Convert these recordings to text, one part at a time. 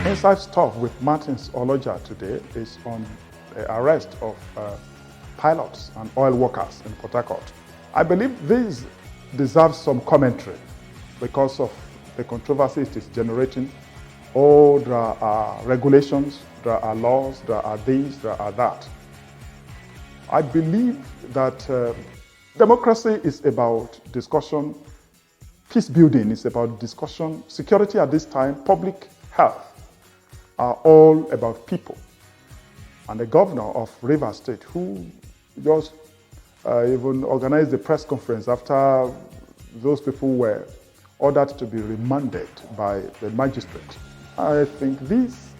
Inside Stuff with Martins Oloja today is on the arrest of pilots and oil workers in Port Harcourt. I believe this deserves some commentary because of the controversy it is generating. Oh, there are regulations, there are laws, there are this, there are that. I believe that democracy is about discussion, peace building is about discussion, security at this time, public health are all about people. And the governor of Rivers State, who just even organized the press conference after those people were ordered to be remanded by the magistrate, I think these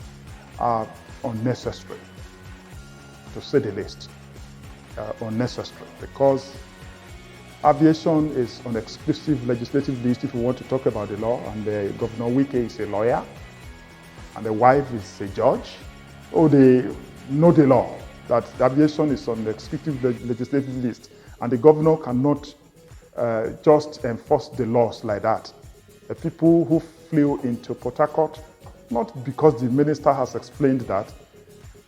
are unnecessary, to say the least. Unnecessary, because aviation is on exclusive legislative list if you want to talk about the law, and Governor Wike is a lawyer, and the wife is a judge. Oh, they know the law, that the aviation is on the exclusive legislative list, and the governor cannot just enforce the laws like that. The people who flew into Port Harcourt, not because the minister has explained that,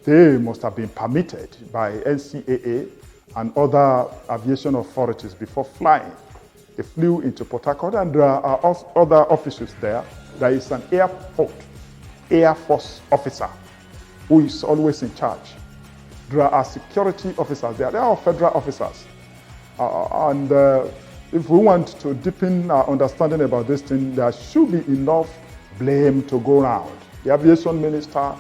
they must have been permitted by NCAA and other aviation authorities before flying. They flew into Port Harcourt, and there are other officials there. There is an Air Force officer who is always in charge. There are security officers there. They are federal officers. If we want to deepen our understanding about this thing, there should be enough blame to go around. The aviation minister,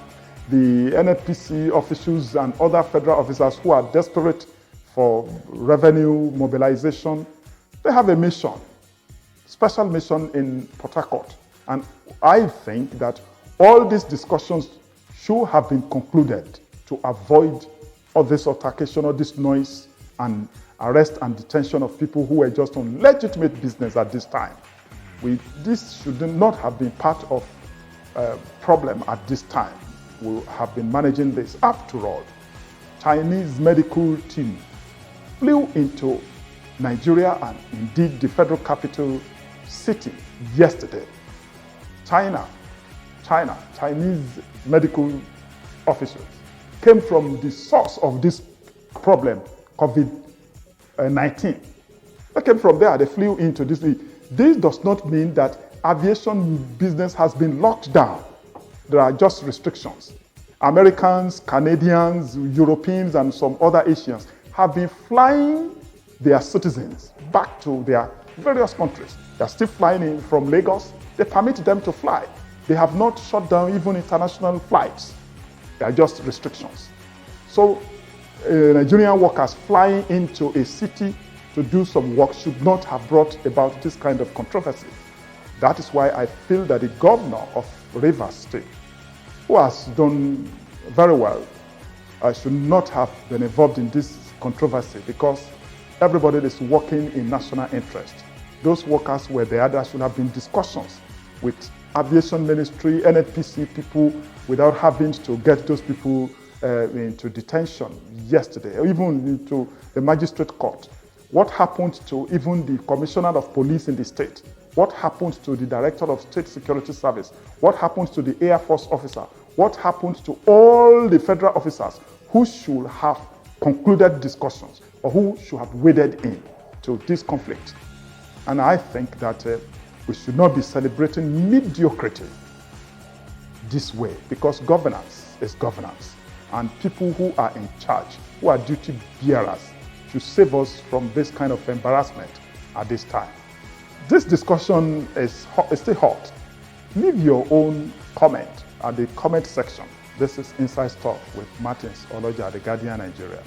the NNPC officials, and other federal officers who are desperate for revenue mobilization, they have a mission, special mission in Port Harcourt. And I think that all these discussions should have been concluded to avoid all this altercation, all this noise, and arrest and detention of people who were just on legitimate business at this time. This should not have been part of a problem at this time. We have been managing this. After all, Chinese medical team flew into Nigeria and indeed the federal capital city yesterday. Chinese medical officials came from the source of this problem, COVID-19. They came from there, they flew into this. This does not mean that aviation business has been locked down. There are just restrictions. Americans, Canadians, Europeans, and some other Asians have been flying their citizens back to their various countries. They are still flying in from Lagos. They permit them to fly. They have not shut down even international flights. They are just restrictions. So Nigerian workers flying into a city to do some work should not have brought about this kind of controversy. That is why I feel that the governor of Rivers State, who has done very well, should not have been involved in this controversy, because everybody is working in national interest. Those workers were there. There should have been discussions with aviation ministry, NNPC people, without having to get those people into detention yesterday, or even into the magistrate court. What happened to even the commissioner of police in the state? What happened to the director of state security service? What happened to the Air Force officer? What happened to all the federal officers who should have concluded discussions, or who should have waded in to this conflict? And I think that we should not be celebrating mediocrity this way, because governance is governance, and people who are in charge, who are duty bearers, should save us from this kind of embarrassment at this time. This discussion is still hot. Leave your own comment at the comment section. This is Inside Talk with Martins Oloja, The Guardian, Nigeria.